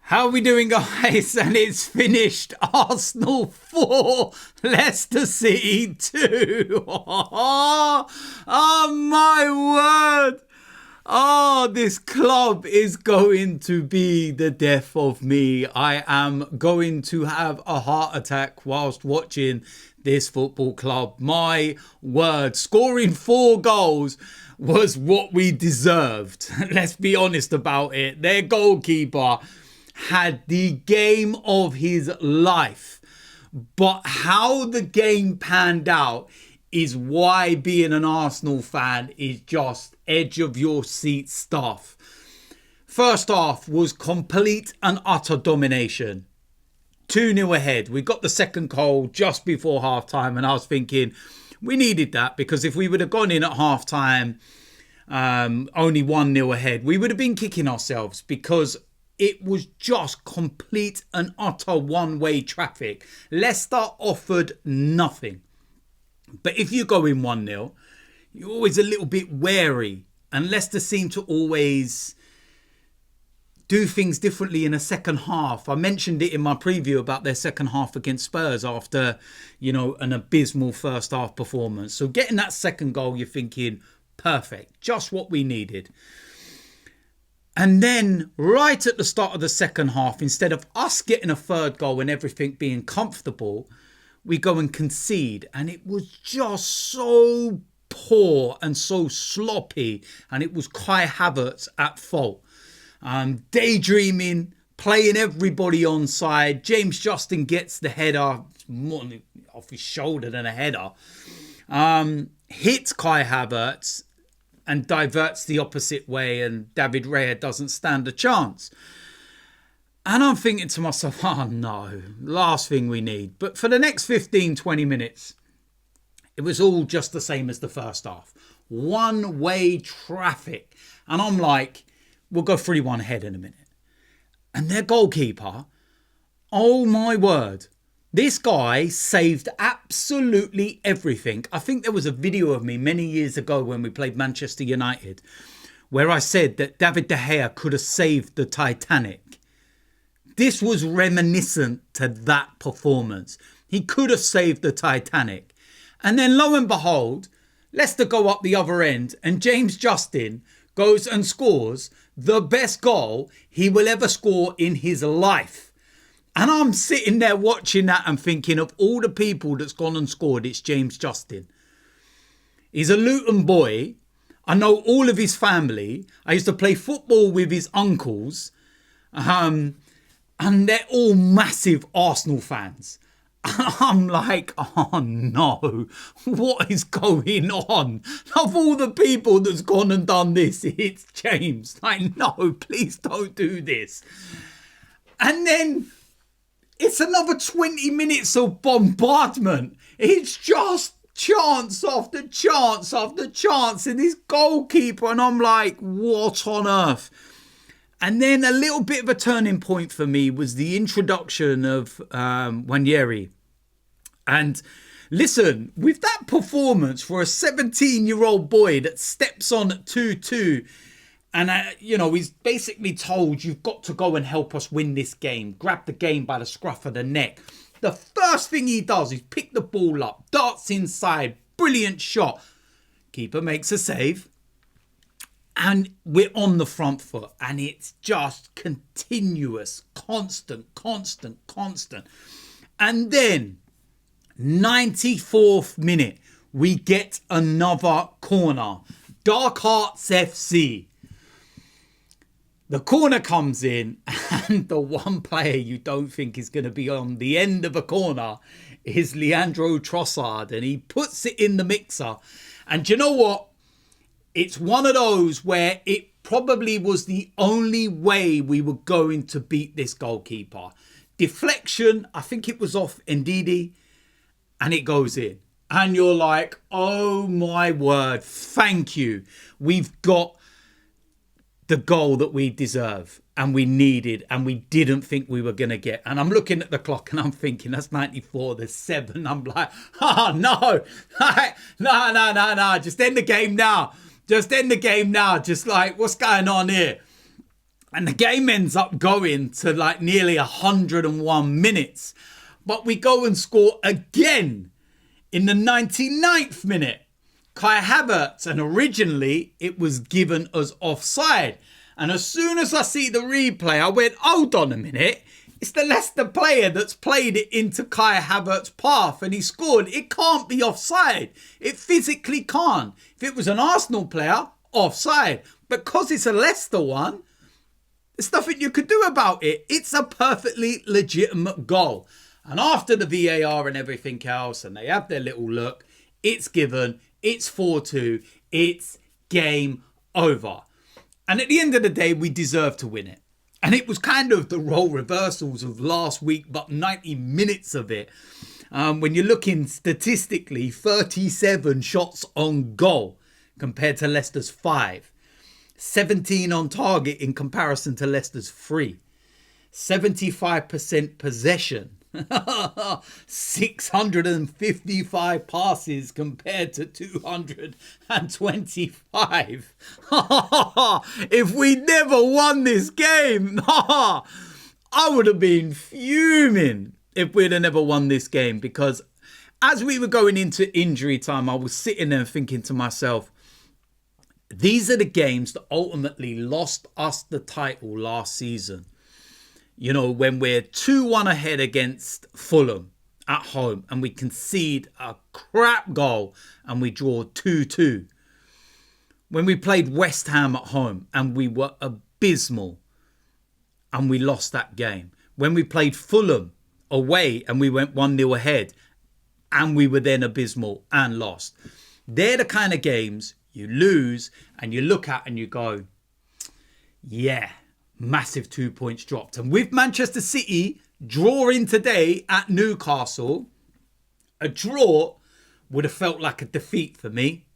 How are we doing, guys? And it's finished. Arsenal 4, Leicester City 2. Oh, my word. Oh, this club is going to be the death of me. I am going to have a heart attack whilst watching this football club. My word, scoring 4 goals was what we deserved. Let's be honest about it. Their goalkeeper had the game of his life. But how the game panned out is why being an Arsenal fan is just edge of your seat stuff. First half was complete and utter domination. 2-0 ahead. We got the second goal just before half time, and I was thinking we needed that, because if we would have gone in at half time only 1-0 ahead, we would have been kicking ourselves, because it was just complete and utter one-way traffic. Leicester offered nothing. But if you go in 1-0, you're always a little bit wary. And Leicester seem to always do things differently in a second half. I mentioned it in my preview about their second half against Spurs after, an abysmal first half performance. So getting that second goal, you're thinking, perfect, just what we needed. And then right at the start of the second half, instead of us getting a third goal and everything being comfortable, we go and concede. And it was just so poor and so sloppy. And it was Kai Havertz at fault. Daydreaming, playing everybody onside. James Justin gets the header, more off his shoulder than a header. Hits Kai Havertz and diverts the opposite way, and David Raya doesn't stand a chance. And I'm thinking to myself, oh no, last thing we need. But for the next 15, 20 minutes, it was all just the same as the first half. One-way traffic. And I'm like, we'll go 3-1 ahead in a minute. And their goalkeeper, oh my word, this guy saved absolutely everything. I think there was a video of me many years ago when we played Manchester United where I said that David De Gea could have saved the Titanic. This was reminiscent to that performance. He could have saved the Titanic. And then lo and behold, Leicester go up the other end and James Justin goes and scores the best goal he will ever score in his life. And I'm sitting there watching that and thinking, of all the people that's gone and scored, it's James Justin. He's a Luton boy. I know all of his family. I used to play football with his uncles. And they're all massive Arsenal fans. I'm like, oh no, what is going on? Of all the people that's gone and done this, it's James. Like, no, please don't do this. And then it's another 20 minutes of bombardment. It's just chance after chance after chance. And this goalkeeper, and I'm like, what on earth? And then a little bit of a turning point for me was the introduction of Wanyeri. And listen, with that performance for a 17-year-old boy that steps on at 2-2, and, he's basically told, you've got to go and help us win this game. Grab the game by the scruff of the neck. The first thing he does is pick the ball up, darts inside, brilliant shot. Keeper makes a save. And we're on the front foot. And it's just continuous, constant. And then, 94th minute, we get another corner. Dark Hearts FC. The corner comes in, and the one player you don't think is going to be on the end of a corner is Leandro Trossard, and he puts it in the mixer. And you know what? It's one of those where it probably was the only way we were going to beat this goalkeeper. Deflection, I think it was off Ndidi, and it goes in. And you're like, oh my word, thank you. We've got the goal that we deserve and we needed and we didn't think we were going to get. And I'm looking at the clock and I'm thinking, that's 94, there's 7. I'm like, oh no, no. Just end the game now. Just like, what's going on here? And the game ends up going to like nearly 101 minutes. But we go and score again in the 99th minute. Kai Havertz, and originally it was given as offside. And as soon as I see the replay, I went, hold on a minute. It's the Leicester player that's played it into Kai Havertz's path and he scored. It can't be offside. It physically can't. If it was an Arsenal player, offside. Because it's a Leicester one, there's nothing you could do about it. It's a perfectly legitimate goal. And after the VAR and everything else, and they have their little look, it's given, it's 4-2, it's game over. And at the end of the day, we deserve to win it. And it was kind of the role reversals of last week, but 90 minutes of it. When you're looking statistically, 37 shots on goal compared to Leicester's 5. 17 on target in comparison to Leicester's 3. 75% possession. 655 passes compared to 225. If we never won this game, I would have been fuming if we'd have never won this game. Because as we were going into injury time, I was sitting there thinking to myself, these are the games that ultimately lost us the title last season. You know, when we're 2-1 ahead against Fulham at home and we concede a crap goal and we draw 2-2. When we played West Ham at home and we were abysmal and we lost that game. When we played Fulham away and we went 1-0 ahead and we were then abysmal and lost. They're the kind of games you lose and you look at and you go, yeah. Massive 2 points dropped. And with Manchester City drawing today at Newcastle, a draw would have felt like a defeat for me.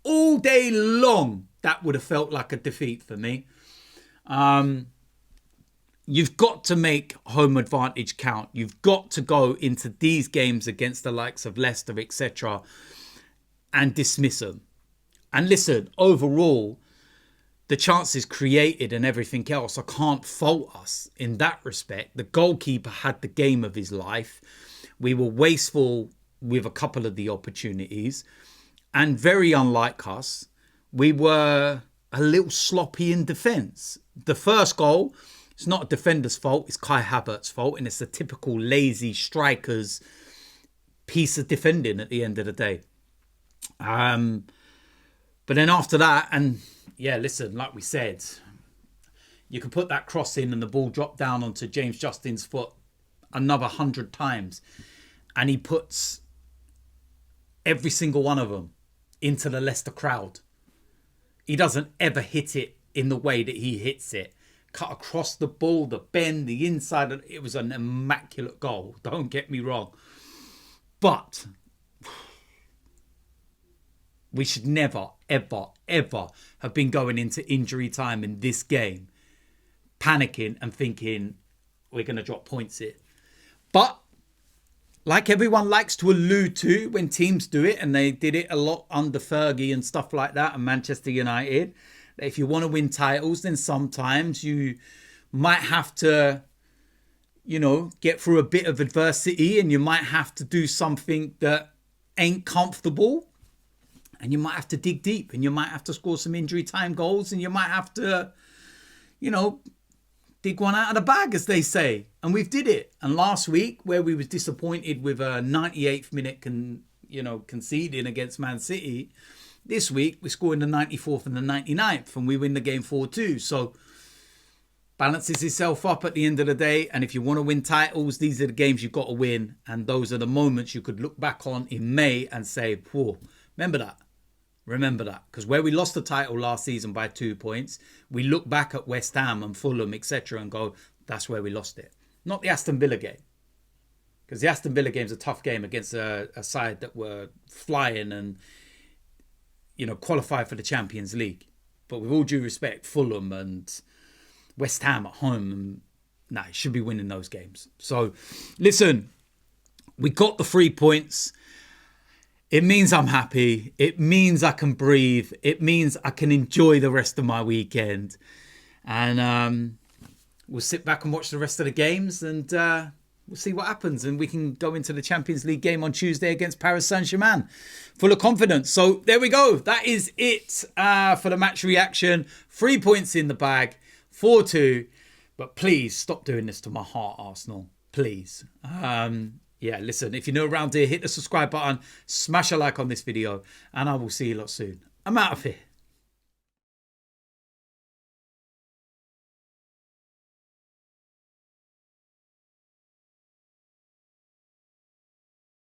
All day long, that would have felt like a defeat for me. You've got to make home advantage count. You've got to go into these games against the likes of Leicester, etc. and dismiss them. And listen, overall, the chances created and everything else, I can't fault us in that respect. The goalkeeper had the game of his life. We were wasteful with a couple of the opportunities. And very unlike us, we were a little sloppy in defence. The first goal, it's not a defender's fault, it's Kai Havertz's fault. And it's a typical lazy striker's piece of defending at the end of the day. But then after that, and yeah, listen, like we said, you could put that cross in and the ball dropped down onto James Justin's foot another 100 times. And he puts every single one of them into the Leicester crowd. He doesn't ever hit it in the way that he hits it. Cut across the ball, the bend, the inside. It was an immaculate goal. Don't get me wrong. But we should never, ever, ever have been going into injury time in this game, panicking and thinking we're going to drop points here. But like everyone likes to allude to when teams do it, and they did it a lot under Fergie and stuff like that, and Manchester United, that if you want to win titles, then sometimes you might have to, you know, get through a bit of adversity, and you might have to do something that ain't comfortable. And you might have to dig deep, and you might have to score some injury time goals, and you might have to, you know, dig one out of the bag, as they say. And we've did it. And last week, where we was disappointed with a 98th minute conceding against Man City, this week we score in the 94th and the 99th, and we win the game 4-2. So balances itself up at the end of the day. And if you want to win titles, these are the games you've got to win. And those are the moments you could look back on in May and say, whoa, remember that. Remember that, because where we lost the title last season by 2 points, we look back at West Ham and Fulham, etc., and go, that's where we lost it. Not the Aston Villa game, because the Aston Villa game is a tough game against a side that were flying and, you know, qualified for the Champions League. But with all due respect, Fulham and West Ham at home, you should be winning those games. So, listen, we got the 3 points. It means I'm happy. It means I can breathe. It means I can enjoy the rest of my weekend. And we'll sit back and watch the rest of the games, and we'll see what happens. And we can go into the Champions League game on Tuesday against Paris Saint-Germain full of confidence. So there we go. That is it for the match reaction. 3 points in the bag, 4-2. But please stop doing this to my heart, Arsenal. Please. Yeah, listen, if you're new around here, hit the subscribe button, smash a like on this video, and I will see you lot soon. I'm out of here.